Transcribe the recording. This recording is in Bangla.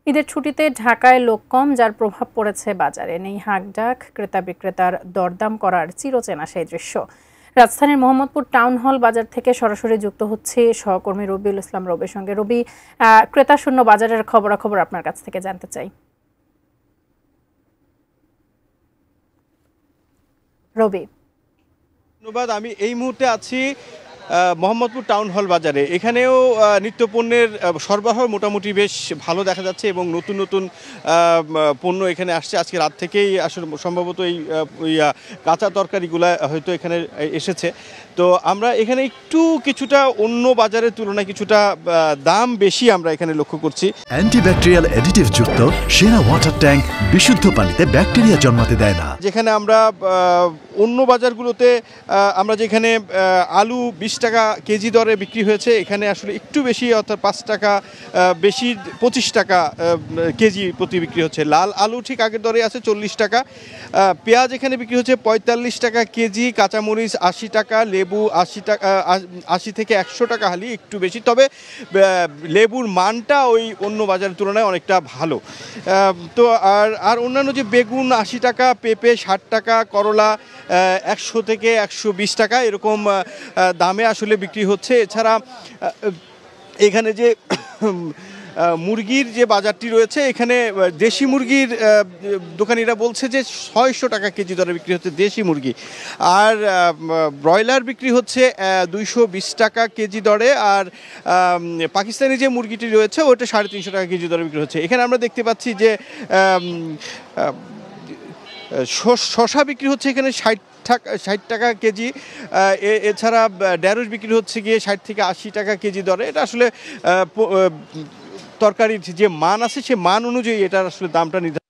ঈদের ছুটিতে ঢাকায় লোক কম, যার প্রভাব পড়েছে বাজারে। নেই হাঁকডাক, ক্রেতা বিক্রেতার দরদাম করার চিরচেনা সেই দৃশ্য। রাজধানীর মোহাম্মদপুর টাউন হল বাজার থেকে সরাসরি যুক্ত হচ্ছে সহকর্মী রবিউল ইসলাম রবির সঙ্গে। রবি, ক্রেতা শূন্য বাজারের খবরাখবর আপনার কাছ থেকে জানতে চাই। রবি। ধন্যবাদ। আমি এই মুহূর্তে আছি মোহাম্মদপুর টাউন হল বাজারে। এখানেও নিত্যপণ্যের সরবরাহ মোটামুটি বেশ ভালো দেখা যাচ্ছে এবং নতুন নতুন পণ্য এখানে আসছে। আজকে রাত থেকেই আসলে সম্ভবত এই কাঁচা তরকারিগুলো হয়তো এখানে এসেছে। তো আমরা এখানে কিছুটা অন্য বাজারের তুলনায় কিছুটা দাম বেশি আমরা এখানে লক্ষ্য করছি। অ্যান্টিব্যাকটেরিয়াল অ্যাডিটিভ যুক্ত সেরা ওয়াটার ট্যাঙ্ক বিশুদ্ধ পানিতে ব্যাকটেরিয়া জন্মাতে দেয় না। যেখানে আমরা অন্য বাজারগুলোতে আমরা যেখানে আলু 20 টাকা কেজি দরে বিক্রি হয়েছে, এখানে আসলে একটু বেশি, অর্থাৎ 5 টাকা বেশি, 25 টাকা কেজি প্রতি বিক্রি হচ্ছে। লাল আলু ঠিক আগের দরে আছে 40 টাকা। পেঁয়াজ এখানে বিক্রি হচ্ছে 45 টাকা কেজি, কাঁচামরিচ 80 টাকা, লেবু 80 টাকা, 80 থেকে 100 টাকা হালি, একটু বেশি। তবে লেবুর মানটা ওই অন্য বাজারের তুলনায় অনেকটা ভালো। তো আর অন্যান্য যে বেগুন 80 টাকা, পেঁপে 60 টাকা, করলা 100 থেকে 120 টাকা এরকম দামে আসলে বিক্রি হচ্ছে। এছাড়া এখানে যে মুরগির যে বাজারটি রয়েছে, এখানে দেশি মুরগির দোকানিরা বলছে যে 600 টাকা কেজি দরে বিক্রি হচ্ছে দেশি মুরগি। আর ব্রয়লার বিক্রি হচ্ছে 220 টাকা কেজি দরে। আর পাকিস্তানি যে মুরগিটি রয়েছে ওটা 350 টাকা কেজি দরে বিক্রি হচ্ছে। এখানে আমরা দেখতে পাচ্ছি যে শশা বিক্রি হচ্ছে এখানে 60 টাকা কেজি। এছাড়া ঢেঁড়স বিক্রি হচ্ছে গিয়ে 60 থেকে 80 টাকা কেজি দরে। এটা আসলে তরকারির যে মান আছে সে মান অনুযায়ী এটার আসলে দামটা নির্ধারণ।